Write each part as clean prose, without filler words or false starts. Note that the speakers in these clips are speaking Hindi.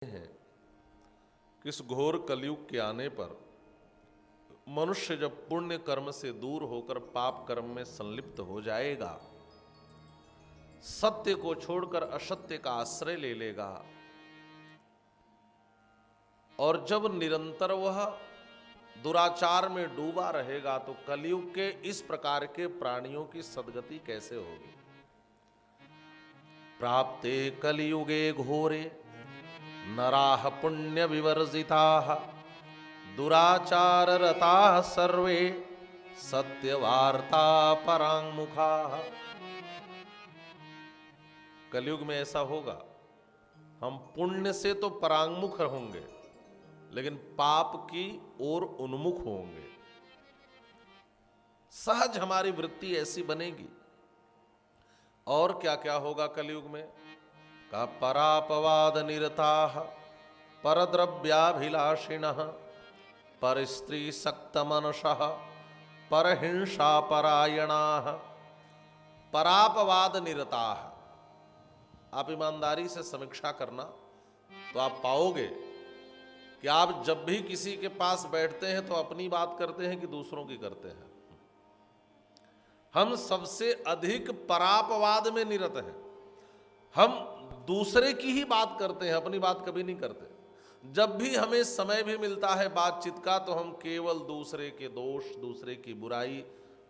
हैं कि इस घोर कलयुग के आने पर मनुष्य जब पुण्य कर्म से दूर होकर पाप कर्म में संलिप्त हो जाएगा, सत्य को छोड़कर असत्य का आश्रय ले लेगा और जब निरंतर वह दुराचार में डूबा रहेगा तो कलयुग के इस प्रकार के प्राणियों की सद्गति कैसे होगी। प्राप्ते कलियुगे घोरे नराः पुण्य विवर्जिताः दुराचार रताः सर्वे सत्यवार्ता परांगमुखाः। कलयुग में ऐसा होगा, हम पुण्य से तो परांगमुख होंगे लेकिन पाप की ओर उन्मुख होंगे। सहज हमारी वृत्ति ऐसी बनेगी। और क्या क्या होगा कलयुग में? का परापवाद निरताः परद्रव्याभिलाषिणः परस्त्री सक्तमनसः परहिंसा परायणाः। परापवाद निरताः, आप ईमानदारी से समीक्षा करना तो आप पाओगे कि आप जब भी किसी के पास बैठते हैं तो अपनी बात करते हैं कि दूसरों की करते हैं। हम सबसे अधिक परापवाद में निरत हैं। हम दूसरे की ही बात करते हैं, अपनी बात कभी नहीं करते। जब भी हमें समय भी मिलता है बातचीत का तो हम केवल दूसरे के दोष, दूसरे की बुराई,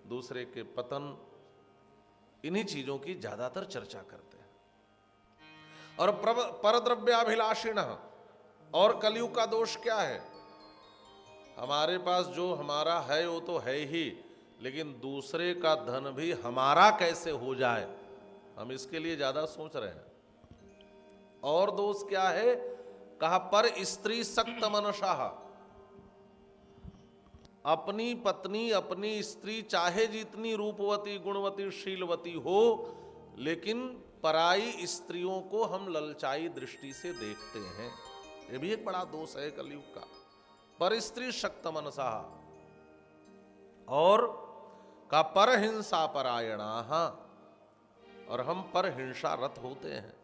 दूसरे के पतन, इन्हीं चीजों की ज्यादातर चर्चा करते हैं। और परद्रव्याभिलाषिणः, और कलयुग का दोष क्या है? हमारे पास जो हमारा है वो तो है ही, लेकिन दूसरे का धन भी हमारा कैसे हो जाए, हम इसके लिए ज्यादा सोच रहे हैं। और दोष क्या है? कहा पर स्त्री सक्त मनसाः, अपनी पत्नी, अपनी स्त्री चाहे जितनी रूपवती, गुणवती, शीलवती हो, लेकिन पराई स्त्रियों को हम ललचाई दृष्टि से देखते हैं। ये भी एक बड़ा दोष है कलयुग का। पर स्त्री शक्त मनसाः, और का परहिंसा परायणाः, और हम पर हिंसा रत होते हैं।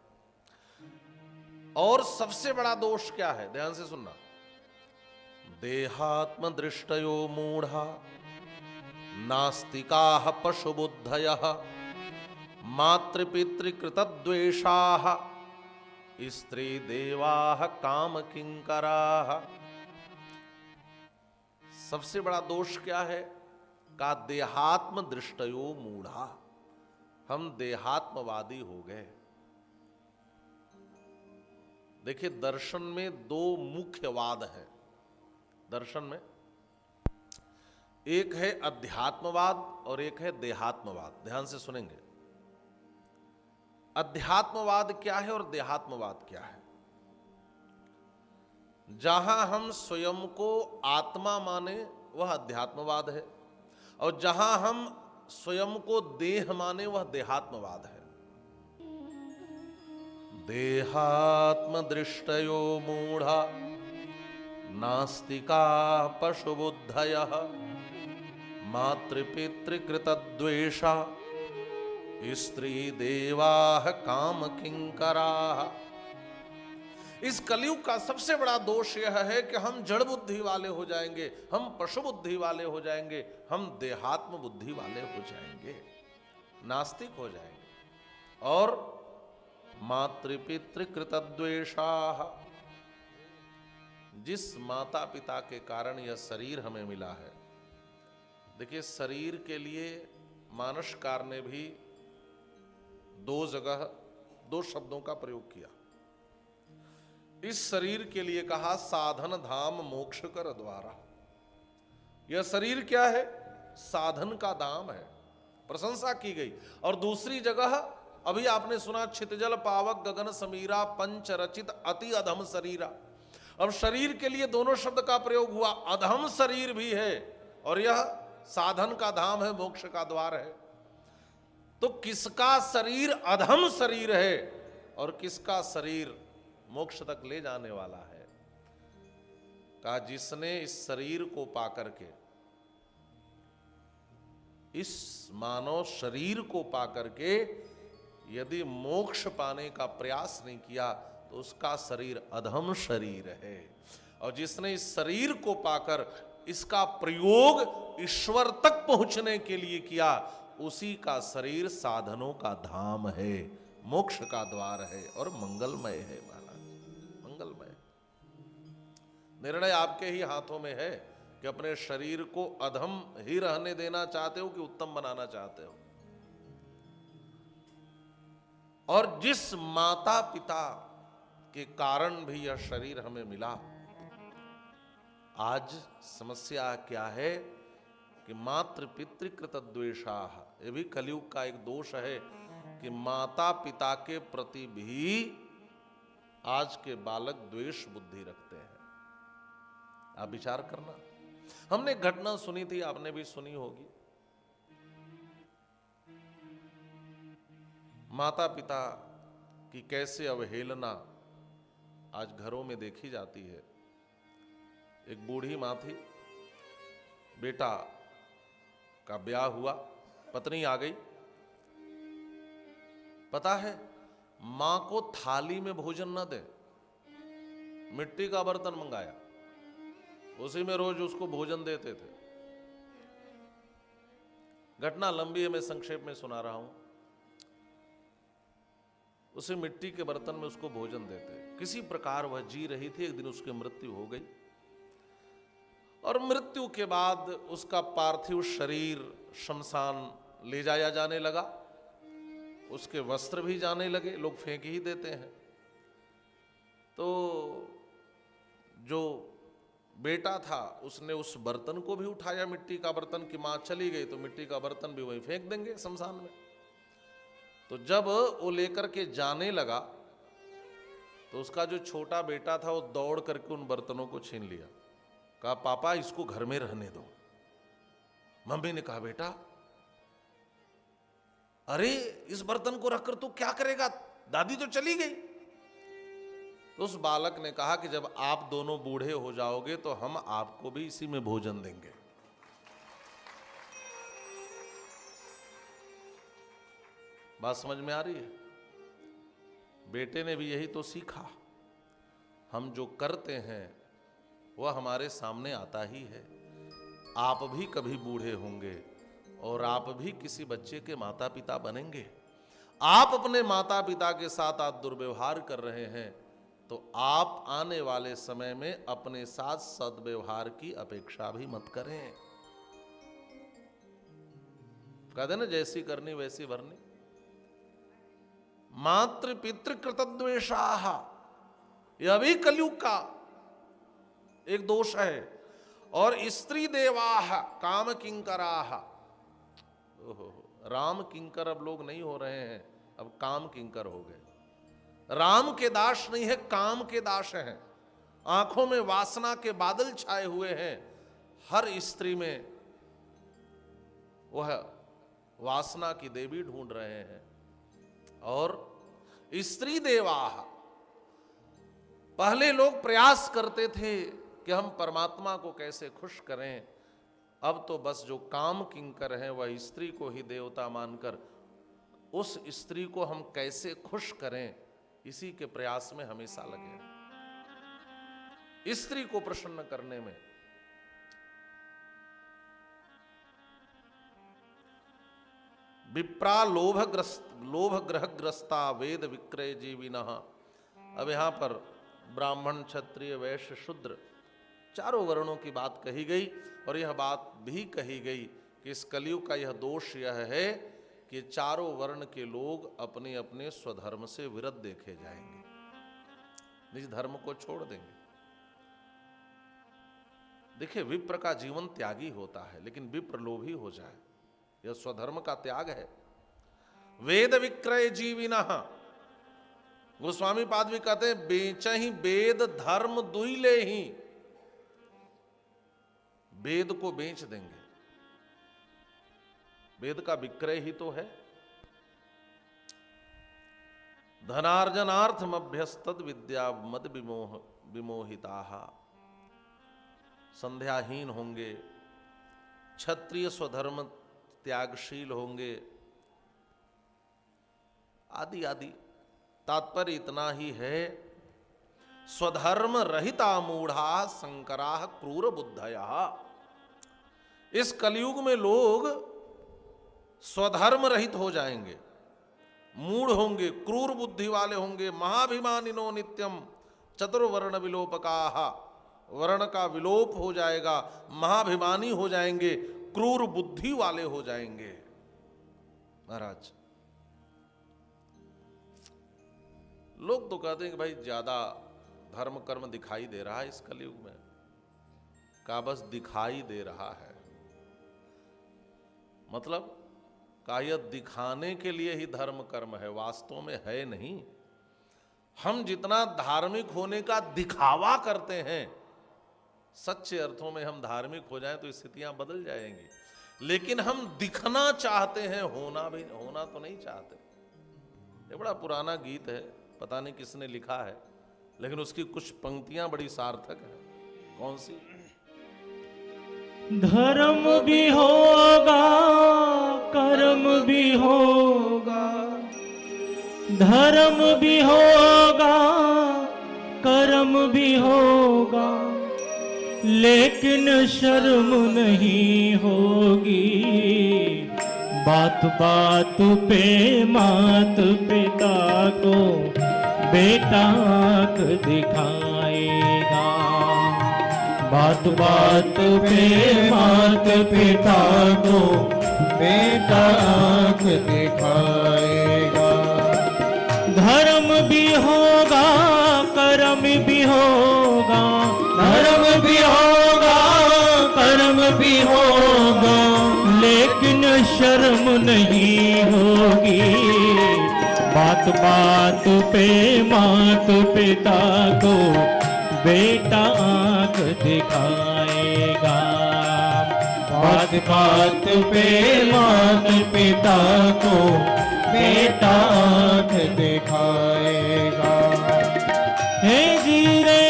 और सबसे बड़ा दोष क्या है? ध्यान से सुनना। देहात्म दृष्टयो मूढ़ा नास्तिकाः पशुबुद्धयः मातृपितृकृतद्वेषाः स्त्री देवाः काम किंकराः। सबसे बड़ा दोष क्या है? का देहात्म दृष्टयो मूढ़ा, हम देहात्मवादी हो गए। देखिए, दर्शन में दो मुख्य वाद है। दर्शन में एक है अध्यात्मवाद और एक है देहात्मवाद। ध्यान से सुनेंगे। अध्यात्मवाद क्या है और देहात्मवाद क्या है? जहां हम स्वयं को आत्मा माने वह अध्यात्मवाद है, और जहां हम स्वयं को देह माने वह देहात्मवाद है। देहात्म दृष्टयो मूढ़ा नास्तिका पशुबुद्धयः मातृपितृकृतद्वेषा स्त्री देवाः काम किंकराः। इस कलयुग का सबसे बड़ा दोष यह है कि हम जड़ बुद्धि वाले हो जाएंगे, हम पशु बुद्धि वाले हो जाएंगे, हम देहात्म बुद्धि वाले हो जाएंगे, नास्तिक हो जाएंगे। और मातृपितृकृतद्वेषाः, जिस माता पिता के कारण यह शरीर हमें मिला है। देखिए, शरीर के लिए मानसकार ने भी दो जगह दो शब्दों का प्रयोग किया। इस शरीर के लिए कहा साधन धाम मोक्ष कर द्वारा। यह शरीर क्या है? साधन का धाम है, प्रशंसा की गई। और दूसरी जगह अभी आपने सुना, छितजल पावक गगन समीरा पंच रचित अति अधम शरीरा। अब शरीर के लिए दोनों शब्द का प्रयोग हुआ। अधम शरीर भी है और यह साधन का धाम है, मोक्ष का द्वार है। तो किसका शरीर अधम शरीर है और किसका शरीर मोक्ष तक ले जाने वाला है? कहा जिसने इस शरीर को पाकर के, इस मानव शरीर को पाकर के यदि मोक्ष पाने का प्रयास नहीं किया तो उसका शरीर अधम शरीर है। और जिसने इस शरीर को पाकर इसका प्रयोग ईश्वर तक पहुंचने के लिए किया, उसी का शरीर साधनों का धाम है, मोक्ष का द्वार है और मंगलमय है महाराज, मंगलमय। निर्णय आपके ही हाथों में है कि अपने शरीर को अधम ही रहने देना चाहते हो कि उत्तम बनाना चाहते हो। और जिस माता पिता के कारण भी यह शरीर हमें मिला, आज समस्या क्या है कि मातृ पितृकृत द्वेषाः, ये भी कलयुग का एक दोष है कि माता पिता के प्रति भी आज के बालक द्वेष बुद्धि रखते हैं। आप विचार करना, हमने एक घटना सुनी थी, आपने भी सुनी होगी। माता पिता की कैसे अवहेलना आज घरों में देखी जाती है। एक बूढ़ी मां थी, बेटा का ब्याह हुआ, पत्नी आ गई, पता है मां को थाली में भोजन न दे, मिट्टी का बर्तन मंगाया, उसी में रोज उसको भोजन देते थे। घटना लंबी है, मैं संक्षेप में सुना रहा हूं। उसे मिट्टी के बर्तन में उसको भोजन देते, किसी प्रकार वह जी रही थी। एक दिन उसकी मृत्यु हो गई और मृत्यु के बाद उसका पार्थिव शरीर शमशान ले जाया जाने लगा, उसके वस्त्र भी जाने लगे, लोग फेंक ही देते हैं। तो जो बेटा था उसने उस बर्तन को भी उठाया, मिट्टी का बर्तन, की मां चली गई तो मिट्टी का बर्तन भी वहीं फेंक देंगे शमशान में। तो जब वो लेकर के जाने लगा तो उसका जो छोटा बेटा था वो दौड़ करके उन बर्तनों को छीन लिया, कहा पापा इसको घर में रहने दो। मम्मी ने कहा बेटा, अरे इस बर्तन को रखकर तू क्या करेगा, दादी तो चली गई। तो उस बालक ने कहा कि जब आप दोनों बूढ़े हो जाओगे तो हम आपको भी इसी में भोजन देंगे। बात समझ में आ रही है? बेटे ने भी यही तो सीखा। हम जो करते हैं वह हमारे सामने आता ही है। आप भी कभी बूढ़े होंगे और आप भी किसी बच्चे के माता पिता बनेंगे। आप अपने माता पिता के साथ आप दुर्व्यवहार कर रहे हैं तो आप आने वाले समय में अपने साथ सद्व्यवहार की अपेक्षा भी मत करें। कहते ना, जैसी करनी वैसी भरनी। मातृ पितृकृत द्वेषाः, यह भी कलयुग का एक दोष है। और स्त्री देवाः काम किंकराः, राम किंकर अब लोग नहीं हो रहे हैं, अब काम किंकर हो गए। राम के दास नहीं है, काम के दास हैं। आंखों में वासना के बादल छाए हुए हैं। हर स्त्री में वह वासना की देवी ढूंढ रहे हैं। और स्त्री देवाः, पहले लोग प्रयास करते थे कि हम परमात्मा को कैसे खुश करें, अब तो बस जो काम किंकर हैं वह स्त्री को ही देवता मानकर उस स्त्री को हम कैसे खुश करें, इसी के प्रयास में हमेशा लगे हैं, स्त्री को प्रसन्न करने में। विप्रा लोभ ग्रहग्रस्ता वेद विक्रय जीविनः। अब यहां पर ब्राह्मण क्षत्रिय वैश्य शूद्र चारों वर्णों की बात कही गई। और यह बात भी कही गई कि इस कलयुग का यह दोष यह है कि चारों वर्ण के लोग अपने अपने स्वधर्म से विरत देखे जाएंगे, निज धर्म को छोड़ देंगे। देखिए, विप्र का जीवन त्यागी होता है, लेकिन विप्र लोभी हो जाए, यह स्वधर्म का त्याग है। वेद विक्रय जीविनः, गोस्वामी पाद भी कहते हैं, बेचहि वेद धर्म दुइले ही, वेद को बेच देंगे। वेद का विक्रय ही तो है। धनार्जनार्थम अभ्यस्तद विद्या मद विमोहिताः, संध्याहीन होंगे, क्षत्रिय स्वधर्म त्यागशील होंगे, आदि आदि। तात्पर्य इतना ही है स्वधर्म रहिता मूढ़ा संकरा क्रूर बुद्धया। इस कलयुग में लोग स्वधर्म रहित हो जाएंगे, मूढ़ होंगे, क्रूर बुद्धि वाले होंगे, महाभिमानिनो नित्यम चतुर्वर्ण विलोपकाः, वर्ण का विलोप हो जाएगा, महाभिमानी हो जाएंगे, क्रूर बुद्धि वाले हो जाएंगे। महाराज लोग तो कहते हैं कि भाई ज्यादा धर्म कर्म दिखाई दे रहा है इस कलयुग में। का बस दिखाई दे रहा है, मतलब का यह दिखाने के लिए ही धर्म कर्म है, वास्तव में है नहीं। हम जितना धार्मिक होने का दिखावा करते हैं, सच्चे अर्थों में हम धार्मिक हो जाएं तो स्थितियां बदल जाएंगी, लेकिन हम दिखना चाहते हैं, होना तो नहीं चाहते। ये बड़ा पुराना गीत है, पता नहीं किसने लिखा है, लेकिन उसकी कुछ पंक्तियां बड़ी सार्थक है। कौन सी? धर्म भी होगा कर्म भी होगा, धर्म भी होगा कर्म भी होगा, लेकिन शर्म नहीं होगी। बात बात पे मात पिता को बेटा आँख दिखाएगा। बात बात पे मात पिता को बेटा आँख दिखाएगा। धर्म भी होगा कर्म भी होगा, धर्म भी होगा कर्म भी होगा, लेकिन शर्म नहीं होगी। बात बात पे मात पिता को बेटा आँख दिखाएगा। बात बात पे मात पिता को बेटा आँख दिखाएगा। हे जीरे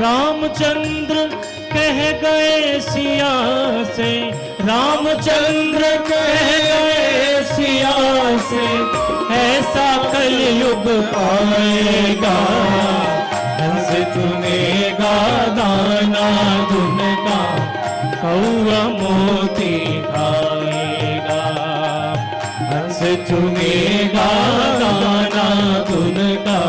रामचंद्र कह गए सिया से, रामचंद्र कह गए सिया से, ऐसा कलयुग आएगा। हंस चुनेगा दाना धुन का, कौआ मोती खाएगा। हंस चुनेगा दाना धुन का,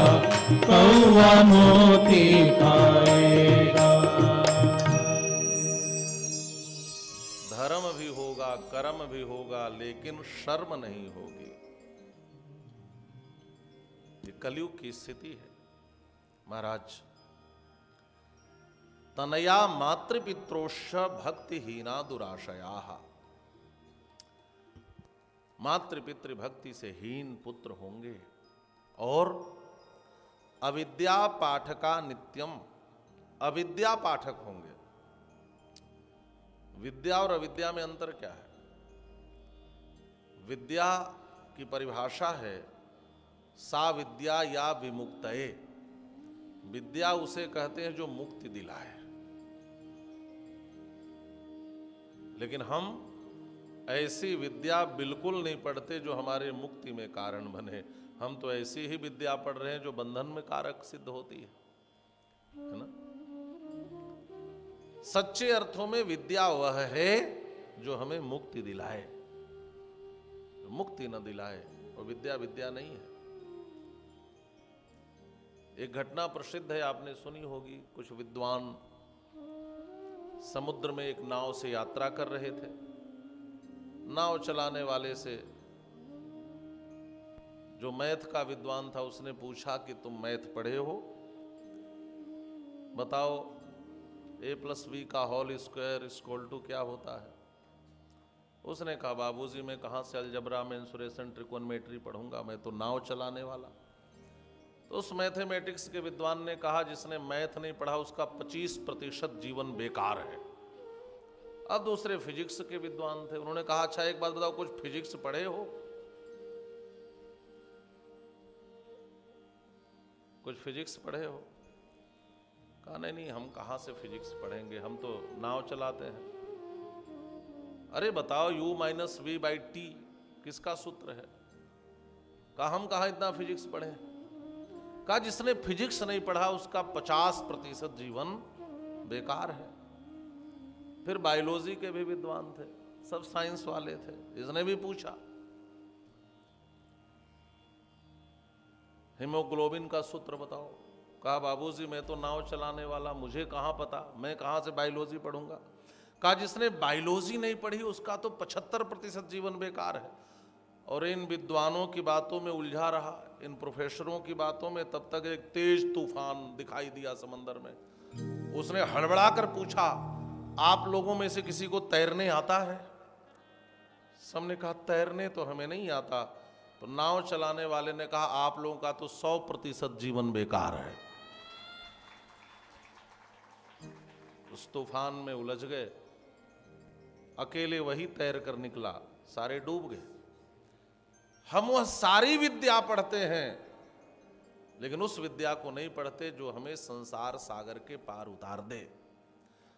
कौआ मोती खाएगा। धर्म भी होगा कर्म भी होगा, लेकिन शर्म नहीं होगी। ये कलयुग की स्थिति है महाराज। तनया मातृपित्रोश्च भक्तिहीना दुराशया। मातृपितृ भक्ति से हीन पुत्र होंगे, और अविद्या पाठका नित्यम, अविद्या पाठक होंगे। विद्या और अविद्या में अंतर क्या है? विद्या की परिभाषा है सा विद्या या विमुक्तये। विद्या उसे कहते हैं जो मुक्ति दिलाए, लेकिन हम ऐसी विद्या बिल्कुल नहीं पढ़ते जो हमारे मुक्ति में कारण बने। हम तो ऐसी ही विद्या पढ़ रहे हैं जो बंधन में कारक सिद्ध होती है ना। सच्चे अर्थों में विद्या वह है जो हमें मुक्ति दिलाए, मुक्ति न दिलाए और विद्या विद्या नहीं है। एक घटना प्रसिद्ध है, आपने सुनी होगी। कुछ विद्वान समुद्र में एक नाव से यात्रा कर रहे थे। नाव चलाने वाले से जो मैथ का विद्वान था, उसने पूछा कि तुम मैथ पढ़े हो, बताओ a+b का होल स्क्वायर इक्वल टू क्या होता है। उसने कहा बाबूजी मैं कहाँ से अलजबरा मेंसुरेशन ट्रिकोनमेट्री पढ़ूंगा, मैं तो नाव चलाने वाला। तो उस मैथमेटिक्स के विद्वान ने कहा जिसने मैथ नहीं पढ़ा उसका 25% जीवन बेकार है। अब दूसरे फिजिक्स के विद्वान थे, उन्होंने कहा अच्छा एक बात बताओ, कुछ फिजिक्स पढ़े हो? कुछ फिजिक्स पढ़े हो? कहा नहीं नहीं, हम कहाँ से फिजिक्स पढ़ेंगे, हम तो नाव चलाते हैं। अरे बताओ u-v/t किसका सूत्र है? कहा हम कहाँ इतना फिजिक्स पढ़े। कहा जिसने फिजिक्स नहीं पढ़ा उसका 50% जीवन बेकार है। फिर बायोलॉजी के भी विद्वान थे, सब साइंस वाले थे, इसने भी पूछा हीमोग्लोबिन का सूत्र बताओ। कहा बाबूजी मैं तो नाव चलाने वाला, मुझे कहां पता, मैं कहां से बायोलॉजी पढ़ूंगा। कहा जिसने बायोलॉजी नहीं पढ़ी उसका तो 75% जीवन बेकार है। और इन विद्वानों की बातों में उलझा रहा, इन प्रोफेसरों की बातों में, तब तक एक तेज तूफान दिखाई दिया समंदर में। उसने हड़बड़ा कर पूछा आप लोगों में से किसी को तैरने आता है? सबने कहा तैरने तो हमें नहीं आता। तो नाव चलाने वाले ने कहा आप लोगों का तो 100% जीवन बेकार है। उस तूफान में उलझ गए, अकेले वही तैर कर निकला, सारे डूब गए। हम वह सारी विद्या पढ़ते हैं लेकिन उस विद्या को नहीं पढ़ते जो हमें संसार सागर के पार उतार दे।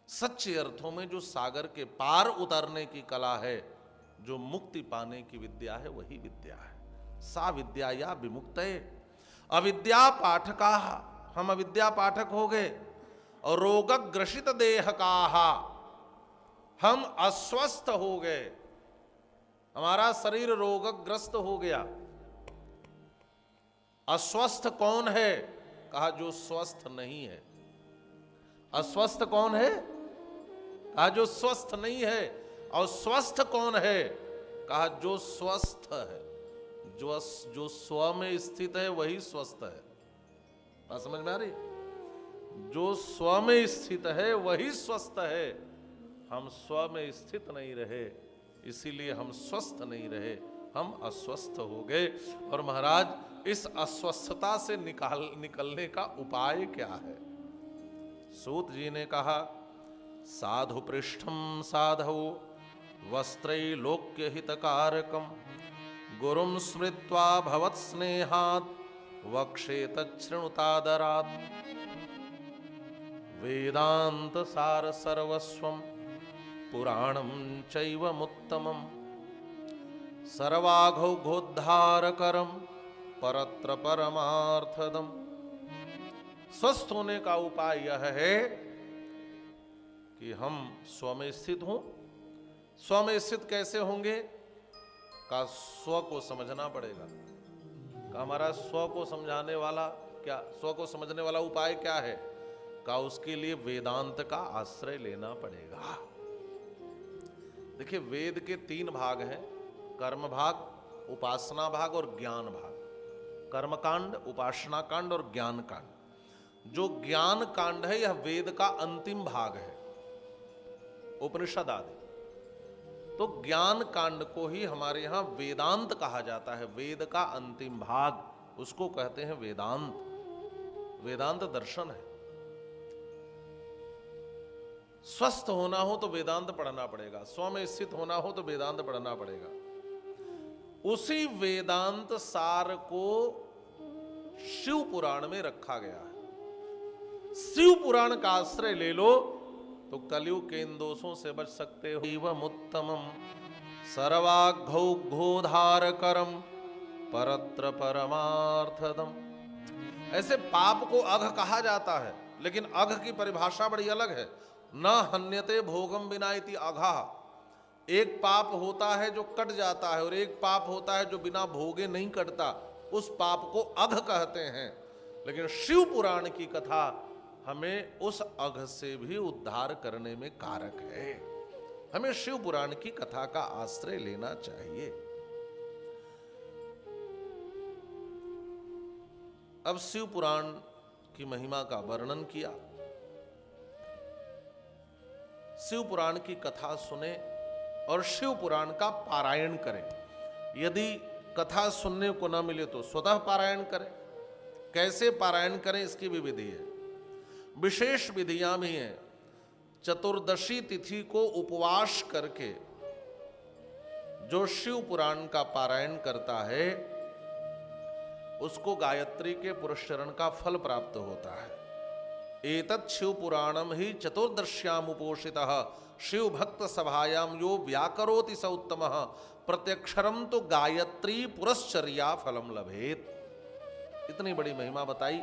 सच्चे अर्थों में जो सागर के पार उतरने की कला है, जो मुक्ति पाने की विद्या है, वही विद्या है। सा विद्या या विमुक्तये अविद्या पाठका, हम अविद्या पाठक हो गए। और रोगग्रसित देह का, हम अस्वस्थ हो गए, हमारा शरीर रोगग्रस्त हो गया। अस्वस्थ कौन है? कहा जो स्वस्थ नहीं है। अस्वस्थ कौन है? कहा जो स्वस्थ नहीं है। और स्वस्थ कौन है? कहा जो स्वस्थ है। जो स्व में स्थित है वही स्वस्थ है। बात समझ में आ रही? जो स्व में स्थित है वही स्वस्थ है। हम स्व में स्थित नहीं रहे, इसीलिए हम स्वस्थ नहीं रहे, हम अस्वस्थ हो गए। और महाराज इस अस्वस्थता से निकलने का उपाय क्या है? सूत जी ने कहा साधु पृष्ठम साधो वस्त्रैलोक्य हितकारकम गुरुम स्मृत्वा भवत् स्नेहात् वक्षेत शृणुतादरात् वेदांत सार सर्वस्वम पुराणम चैवमुत्तमम् सर्वाघौघोद्धारकरम परत्र परमार्थदम। स्वस्थ होने का उपाय यह है कि हम स्व में स्थित हों। स्व में स्थित कैसे होंगे? का स्व को समझना पड़ेगा। का हमारा स्व को समझाने वाला क्या, स्व को समझने वाला उपाय क्या है? का उसके लिए वेदांत का आश्रय लेना पड़ेगा। देखिए वेद के 3 भाग हैं, कर्म भाग, उपासना भाग और ज्ञान भाग। कर्म कांड, उपासना कांड और ज्ञान कांड। जो ज्ञान कांड है यह वेद का अंतिम भाग है, उपनिषद आदि। तो ज्ञान कांड को ही हमारे यहां वेदांत कहा जाता है। वेद का अंतिम भाग, उसको कहते हैं वेदांत। वेदांत दर्शन है। स्वस्थ होना हो तो वेदांत पढ़ना पड़ेगा, स्व में स्थित होना हो तो वेदांत पढ़ना पड़ेगा। उसी वेदांत सार को शिव पुराण में रखा गया है। शिव पुराण का आश्रय ले लो तो कलयुग के इन दोषों से बच सकते हो। एवं उत्तमम सर्वाघौघोधारकरम परत्र परमार्थदम। ऐसे पाप को अघ कहा जाता है, लेकिन अघ की परिभाषा बड़ी अलग है। न हन्यते भोगम बिना इति अघा। एक पाप होता है जो कट जाता है और एक पाप होता है जो बिना भोगे नहीं कटता, उस पाप को अघ कहते हैं। लेकिन शिव पुराण की कथा हमें उस अघ से भी उद्धार करने में कारक है। हमें शिव पुराण की कथा का आश्रय लेना चाहिए। अब शिव पुराण की महिमा का वर्णन किया, शिव पुराण की कथा सुने और शिव पुराण का पारायण करें। यदि कथा सुनने को ना मिले तो स्वतः पारायण करें। कैसे पारायण करें इसकी भी विधि है, विशेष विधियां भी हैं। चतुर्दशी तिथि को उपवास करके जो शिव पुराण का पारायण करता है उसको गायत्री के पुरस्चरण का फल प्राप्त होता है। एतत् शिव पुराणम ही चतुर्दश्याम उपोषितः शिव भक्त सभायाम यो व्याकरोति स उत्तमः प्रत्यक्षरम तो गायत्री पुरस्चर्या फलम लभेत। इतनी बड़ी महिमा बताई।